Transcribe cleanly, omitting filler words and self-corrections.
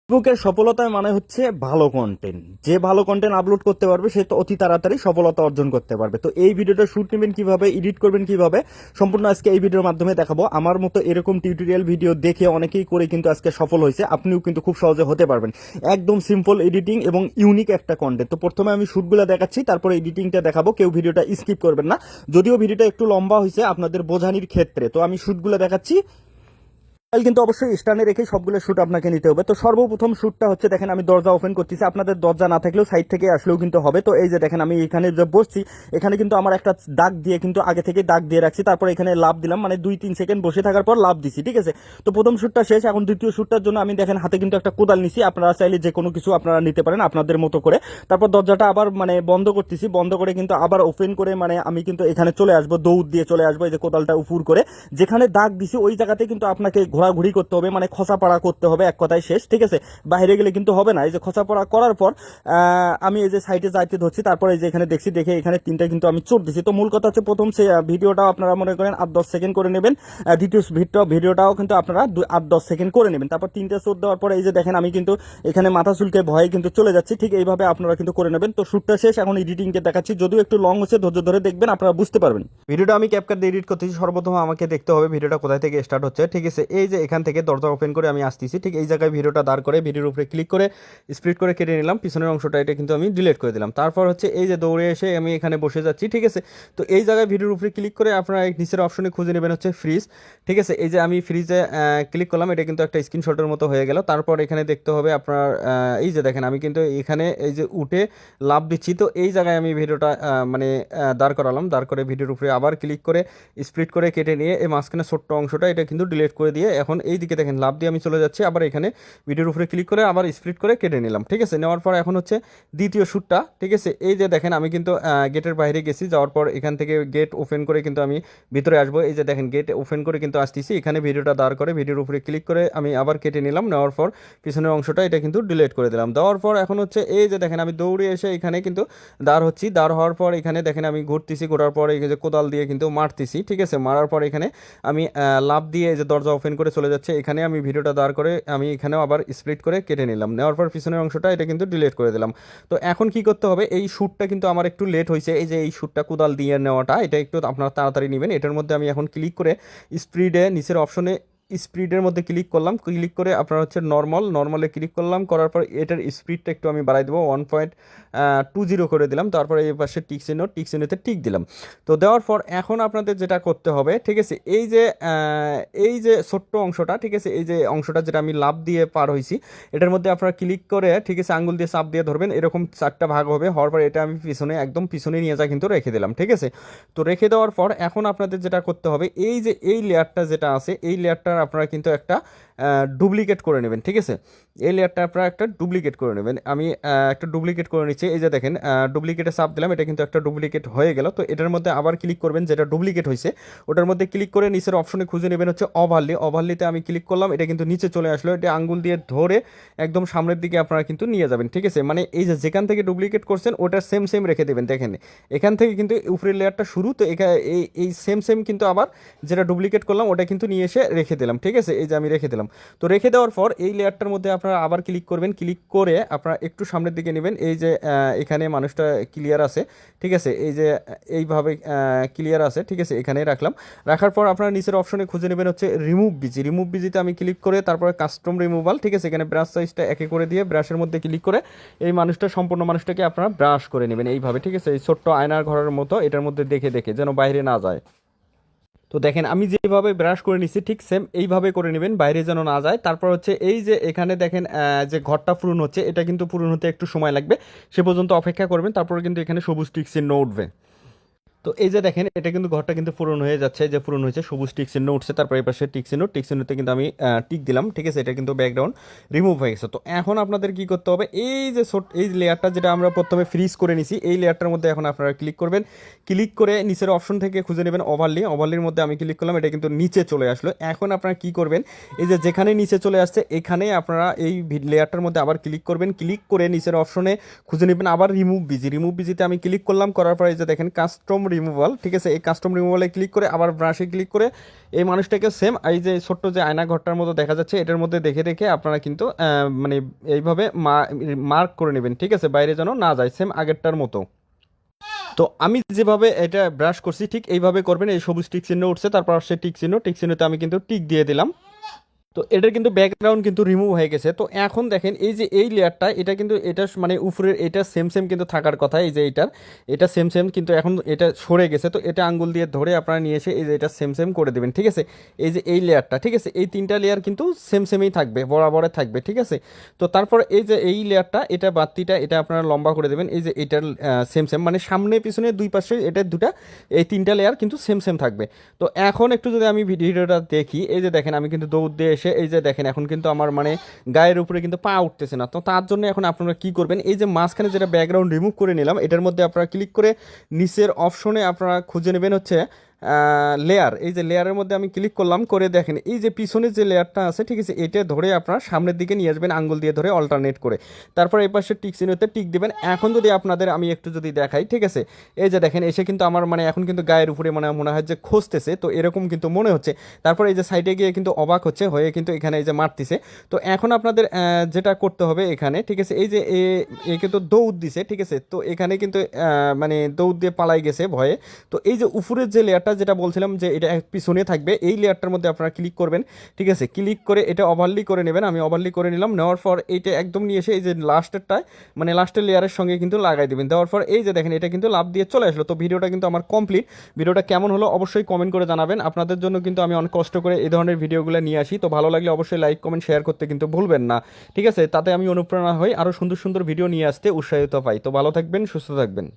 ফেসবুকের সফলতার মানে হচ্ছে ভালো কন্টেন্ট। যে ভালো কন্টেন্ট আপলোড করতে পারবে সে তো অতি তাড়াতাড়ি সফলতা অর্জন করতে পারবে। তো এই ভিডিওটা শুট নেবেন কিভাবে, এডিট করবেন কিভাবে, সম্পূর্ণ আজকে এই ভিডিওর মাধ্যমে দেখাবো। আমার মতো এরকম টিউটোরিয়াল ভিডিও দেখে অনেকেই করে কিন্তু আজকে সফল হয়েছে, আপনিও কিন্তু খুব সহজে হতে পারবেন। একদম সিম্পল এডিটিং এবং ইউনিক একটা কন্টেন্ট। তো প্রথমে আমি শুটগুলো দেখাচ্ছি, তারপরে এডিটিংটা দেখাবো। কেউ ভিডিওটা স্কিপ করবেন না, যদিও ভিডিওটা একটু লম্বা হয়েছে আপনাদের বোঝানির ক্ষেত্রে। তো আমি শুটগুলো দেখাচ্ছি। কিন্তু অবশ্যই স্ট্যান্ডে রেখে সবগুলো শুট আপনাকে নিতে হবে। তো সর্বপ্রথম শুটটা হচ্ছে, দেখেন আমি দরজা ওপেন করতেছি। আপনাদের দরজা না থাকলেও সাইড থেকে আসলেও কিন্তু হবে। তো এই যে দেখেন আমি এখানে যে বসছি, এখানে কিন্তু আমার একটা দাগ দিয়ে কিন্তু আগে থেকে দাগ দিয়ে রাখছি। তারপর এখানে লাভ দিলাম, মানে 2-3 সেকেন্ড বসে থাকার পর লাভ দিছি, ঠিক আছে। তো প্রথম শুটটা শেষ। এখন দ্বিতীয় শুটটার জন্য আমি দেখেন হাতে কিন্তু একটা কোদাল নিছি। আপনারা চাইলে যে কোনো কিছু আপনারা নিতে পারেন আপনাদের মতো করে। তারপর দরজাটা আবার মানে বন্ধ করতেছি, বন্ধ করে কিন্তু আবার ওপেন করে মানে আমি কিন্তু এখানে চলে আসবো, দৌড় দিয়ে চলে আসবো। এই যে কোদালটা উপর করে যেখানে দাগ দিছি ওই জায়গাতে কিন্তু আপনাকে ঘোরাঘুরি করতে হবে, মানে খসাপাড়া করতে হবে, এক কথায় শেষ, ঠিক আছে। বাইরে গেলে কিন্তু হবে না। এই যে খসাপাড়া করার পর আমি এই যে সাইডে যাইতে ধরছি, তারপরে এই যে এখানে দেখছি, দেখে এখানে তিনটা কিন্তু আমি চোট দিছি। তো মূল কথা হচ্ছে প্রথম সে ভিডিওটাও আপনারা মনে করেন 8-10 সেকেন্ড করে নেবেন, দ্বিতীয় ভিডিওটাও কিন্তু আপনারা 8-10 সেকেন্ড করে নেবেন। তারপর তিনটা চোট দেওয়ার পরে এই যে দেখেন আমি কিন্তু এখানে মাথা চুলকে ভয়ে কিন্তু চলে যাচ্ছি। ঠিক এইভাবে আপনারা কিন্তু করে নেবেন। তো শুটটা শেষ, এখন এডিটিংকে দেখাচ্ছি। যদিও একটু লং হচ্ছে, ধৈর্য ধরে দেখবেন, আপনারা বুঝতে পারবেন। ভিডিওটা আমি ক্যাপকাট দিয়ে এডিট করতেছি। সর্বপ্রথম আমাকে দেখতে হবে ভিডিওটা কোথায় থেকে স্টার্ট হচ্ছে, ঠিক আছে। এই যে এখান থেকে দরজা ওপেন করে আমি আসতেছি, ঠিক এই জায়গায় ভিডিওটা দাঁড় করে ভিডিওর উপরে ক্লিক করে স্প্লিট করে কেটে নিলাম। পিছনের অংশটা এটা কিন্তু আমি ডিলিট করে দিলাম। তারপর হচ্ছে এই যে দৌড়ে এসে আমি এখানে বসে যাচ্ছি, ঠিক আছে। তো এই জায়গায় ভিডিওর উপরে ক্লিক করে আপনারা নিচের অপশনে খুঁজে নেবেন হচ্ছে ফ্রিজ, ঠিক আছে। এই যে আমি ফ্রিজে ক্লিক করলাম, এটা কিন্তু একটা স্ক্রিনশটের মতো হয়ে গেল। তারপর এখানে দেখতে হবে আপনার এই যে দেখেন আমি কিন্তু এখানে এই যে উঠে লাভ দিচ্ছি। তো এই জায়গায় আমি ভিডিওটা মানে দাঁড় করালাম, দাঁড় করে ভিডিওর উপরে আবার ক্লিক করে স্প্লিট করে কেটে নিয়ে এই মাঝখানে ছোট্ট অংশটা এটা কিন্তু ডিলিট করে দিয়ে এখন এই দিকে দেখেন লাভ দিয়ে আমি চলে যাচ্ছি। আবার এখানে ভিডিওর উপরে ক্লিক করে আবার স্প্লিট করে কেটে নিলাম, ঠিক আছে। নেওয়ার পর এখন হচ্ছে দ্বিতীয় শ্যুটটা, ঠিক আছে। এই যে দেখেন আমি কিন্তু গেটের বাইরে গেছি, যাওয়ার পর এখান থেকে গেট ওপেন করে কিন্তু আমি ভিতরে আসবো। এই যে দেখেন গেট ওপেন করে কিন্তু আসতেছি, এখানে ভিডিওটা দাঁড় করে ভিডিওর উপরে ক্লিক করে আমি আবার কেটে নিলাম। নেওয়ার পর পিছনের অংশটা এটা কিন্তু ডিলিট করে দিলাম। দেওয়ার পর এখন হচ্ছে এই যে দেখেন আমি দৌড়ে এসে এখানে কিন্তু দাঁড় হচ্ছি। দাঁড় হওয়ার পর এখানে দেখেন আমি ঘুরতেছি, ঘোরার পর এই যে কোদাল দিয়ে কিন্তু মারতেছি, ঠিক আছে। মারার পর এখানে আমি লাভ দিয়ে এই যে দরজা ওপেন করে চলে যাচ্ছে, এখানে আমি ভিডিওটা দাঁড় করে আমি এখানেও আবার স্প্লিট করে কেটে নিলাম। নেওয়ার পর পিছনের অংশটা এটা কিন্তু ডিলিট করে দিলাম। তো এখন কি করতে হবে, এই শ্যুটটা কিন্তু আমার একটু লেট হয়েছে। এই যে এই শ্যুটটা কোদাল দিয়ে নেওয়াটা এটা একটু আপনারা তাড়াতাড়ি নেবেন। এটার মধ্যে আমি এখন ক্লিক করে স্পিডে নিচের অপশনে স্পিডের মধ্যে ক্লিক করলাম, ক্লিক করে আপনার হচ্ছে নর্মালে ক্লিক করলাম, করার পর এটার স্পিডটা একটু আমি বাড়াই দেবো, 1.20 করে দিলাম। তারপরে এই পাশে টিক চিহ্নতে টিক দিলাম। তো দেওয়ার পর এখন আপনাদের যেটা করতে হবে, ঠিক আছে, এই যে ছোট্ট অংশটা, ঠিক আছে, এই যে অংশটা যেটা আমি লাভ দিয়ে পার হয়েছি এটার মধ্যে আপনারা ক্লিক করে, ঠিক আছে, আঙ্গুল দিয়ে চাপ দিয়ে ধরবেন, এরকম 4টা ভাগ হবে। হওয়ার পর এটা আমি পিছনে একদম পিছনে নিয়ে যা কিন্তু রেখে দিলাম, ঠিক আছে। তো রেখে দেওয়ার পর এখন আপনাদের যেটা করতে হবে, এই যে এই লেয়ারটা যেটা আছে এই লেয়ারটা আপনারা কিন্তু একটা ডুপ্লিকেট করে নেবেন, ঠিক আছে। এই লেয়ারটা আপনারা একটা ডুপ্লিকেট করে নেবেন। আমি একটা ডুপ্লিকেট করে নিচ্ছি। এই যে দেখেন ডুপ্লিকেটে চাপ দিলাম, এটা কিন্তু একটা ডুপ্লিকেট হয়ে গেল। তো এটার মধ্যে আবার ক্লিক করবেন, যেটা ডুপ্লিকেট হয়েছে ওটার মধ্যে ক্লিক করে নিচের অপশনে খুঁজে নেবেন হচ্ছে ওভারলিতে আমি ক্লিক করলাম, এটা কিন্তু নিচে চলে আসলো। এটা আঙ্গুল দিয়ে ধরে একদম সামনের দিকে আপনারা কিন্তু নিয়ে যাবেন, ঠিক আছে। মানে এই যে যেখান থেকে ডুপ্লিকেট করছেন ওটা সেম রেখে দেবেন। দেখেন এখান থেকে কিন্তু উপরের লেয়ারটা শুরু, তো এই সেম কিন্তু আবার যেটা ডুপ্লিকেট করলাম ওটা কিন্তু নিয়ে এসে রেখে দিলাম, ঠিক আছে। এই যে আমি রেখে দিলাম। তো রেখে দেওয়ার পর এই লেয়ারটার মধ্যে আপনারা আবার ক্লিক করবেন, ক্লিক করে আপনারা একটু সামনের দিকে নেবেন। এই যে এখানে মানুষটা ক্লিয়ার আছে, ঠিক আছে, এই যে এইভাবে ক্লিয়ার আছে, ঠিক আছে, এখানে রাখলাম। রাখার পর আপনারা নিচের অপশনে খুঁজে নেবেন হচ্ছে রিমুভ বিজিতে আমি ক্লিক করে তারপরে কাস্টম রিমুভাল, ঠিক আছে, এখানে ব্রাশ সাইজটা একে করে দিয়ে ব্রাশের মধ্যে ক্লিক করে এই সম্পূর্ণ মানুষটাকে আপনারা ব্রাশ করে নেবেন এইভাবে, ঠিক আছে। এই ছোট্ট আয়নার ঘরের মতো এটার মধ্যে দেখে যেন বাইরে না যায়। তো দেখেন আমি যেভাবে ব্রাশ করে নিচ্ছি ঠিক সেম এইভাবে করে নেবেন, বাইরে যেন না যায়। তারপর হচ্ছে এই যে এখানে দেখেন যে ঘরটা পূরণ হচ্ছে, এটা কিন্তু পূরণ হতে একটু সময় লাগবে, সে পর্যন্ত অপেক্ষা করবেন। তারপরে কিন্তু এখানে সবুজ টিক চিহ্ন উঠবে। তো এই যে দেখেন এটা কিন্তু ঘরটা কিন্তু পূরণ হয়ে যাচ্ছে, যে পূরণ হয়েছে, সবুজ টিক চিহ্ন উঠছে। তারপর এই পাশে টিক চিহ্নতে কিন্তু আমি টিক দিলাম, ঠিক আছে। এটা কিন্তু ব্যাকগ্রাউন্ড রিমুভ হয়ে গেছে। তো এখন আপনাদের কি করতে হবে, এই যে এই লেয়ারটা যেটা আমরা প্রথমে ফ্রিজ করে নিছি এই লেয়ারটার মধ্যে এখন আপনারা ক্লিক করবেন, ক্লিক করে নিচের অপশন থেকে খুঁজে নেবেন ওভারলির মধ্যে আমি ক্লিক করলাম, এটা কিন্তু নিচে চলে আসলো। এখন আপনারা কি করবেন, এই যে যেখানে নিচে চলে আসছে এখানে আপনারা এই লেয়ারটার মধ্যে আবার ক্লিক করবেন, ক্লিক করে নিচের অপশনে খুঁজে নেবেন আবার রিমুভ বিজিতে আমি ক্লিক করলাম, করার পর এই যে দেখেন কাস্টম রিমুভাল, ঠিক আছে। এই কাস্টম রিমুভালে ক্লিক করে আবার ব্রাশে ক্লিক করে এই মানুষটাকে সেম এই যে ছোট্ট যে আয়না ঘরটার মতো দেখা যাচ্ছে এটার মধ্যে দেখে দেখে আপনারা কিন্তু মানে এইভাবে মার্ক করে নেবেন, ঠিক আছে, বাইরে যেন না যায়, সেম আগেরটার মতো। তো আমি যেভাবে এটা ব্রাশ করছি ঠিক এইভাবে করবেন। এই সবুজ টিক চিহ্ন উঠছে, তারপর সে টিক চিহ্নতে আমি কিন্তু টিক দিয়ে দিলাম। তো এটার কিন্তু ব্যাকগ্রাউন্ড কিন্তু রিমুভ হয়ে গেছে। তো এখন দেখেন এই যে এই লেয়ারটা, এটা কিন্তু এটা মানে উপরের এটা সেম সেম কিন্তু থাকার কথা, এই যে এটা সেম সেম, কিন্তু এখন এটা সরে গেছে। তো এটা আঙ্গুল দিয়ে ধরে আপনারা নিয়ে এসে এই যে এটা সেম সেম করে দেবেন, ঠিক আছে। এই যে এই লেয়ারটা, ঠিক আছে, এই তিনটা লেয়ার কিন্তু সেম সেমই থাকবে, বরাবরে থাকবে, ঠিক আছে। তো তারপর এই যে এই লেয়ারটা, এটা বাতিটা এটা আপনারা লম্বা করে দেবেন, এই যে এটার সেম সেম, মানে সামনে পিছনে দুই পাশে এটা দুটা, এই তিনটা লেয়ার কিন্তু সেম সেম থাকবে। তো এখন একটু যদি আমি ভিডিওটা দেখি, এই যে দেখেন আমি কিন্তু দৌড় দিয়ে এসে এই যে দেখেন এখন কিন্তু আমার মানে গায়ের উপরে কিন্তু পা উঠতেছে না। তো তার জন্য এখন আপনারা কি করবেন, এই যে মাঝখানে যেটা ব্যাকগ্রাউন্ড রিমুভ করে নিলাম এটার মধ্যে আপনারা ক্লিক করে নিচের অপশনে আপনারা খুঁজে নেবেন হচ্ছে লেয়ার। এই যে লেয়ারের মধ্যে আমি ক্লিক করলাম, করে দেখেন এই যে পিছনের যে লেয়ারটা আছে, ঠিক আছে, এটা ধরে আপনারা সামনের দিকে নিয়ে আসবেন আঙ্গুল দিয়ে ধরে অল্টারনেট করে, তারপর এই পাশে টিক চিহ্নতে টিক দিবেন। এখন যদি আপনাদের আমি একটু যদি দেখাই, ঠিক আছে, এই যে দেখেন এসে কিন্তু আমার মানে এখন কিন্তু গায়ের উপরে মানে মনে হয় যে খসতেছে, তো এরকম কিন্তু মনে হচ্ছে। তারপর এই যে সাইডে গিয়ে কিন্তু অবাক হচ্ছে হয়ে কিন্তু এখানে এই যে মারতিছে। তো এখন আপনাদের যেটা করতে হবে এখানে, ঠিক আছে, এই যে এ কিন্তু দৌড় দিছে, ঠিক আছে, তো এখানে কিন্তু মানে দৌড় দিয়ে পালাই গেছে ভয়ে। তো এই যে উপরের যে লেয়ারটা যেটা বলছিলাম যে এটা পিছনে থাকবে, এই লেয়ারটার মধ্যে আপনারা ক্লিক করবেন, ঠিক আছে, ক্লিক করে এটা ওভারলি করে নেবেন। আমি ওভারলি করে নিলাম, নেওয়ার পর এইটা একদম নিয়ে এসে এই যে লাস্টেরটায় মানে লাস্টের লেয়ারের সঙ্গে কিন্তু লাগাই দেবেন। দেওয়ার পর এই যে দেখেন এটা কিন্তু লাভ দিয়ে চলে আসলো। তো ভিডিওটা কিন্তু আমার কমপ্লিট। ভিডিওটা কেমন হলো অবশ্যই কমেন্ট করে জানাবেন। আপনাদের জন্য কিন্তু আমি অনেক কষ্ট করে এই ধরনের ভিডিওগুলো নিয়ে আসি। তো ভালো লাগলে অবশ্যই লাইক কমেন্ট শেয়ার করতে কিন্তু ভুলবেন না, ঠিক আছে। তাতে আমি অনুপ্রেরণা হই আরও সুন্দর সুন্দর ভিডিও নিয়ে আসতে উৎসাহিত পাই। তো ভালো থাকবেন, সুস্থ থাকবেন।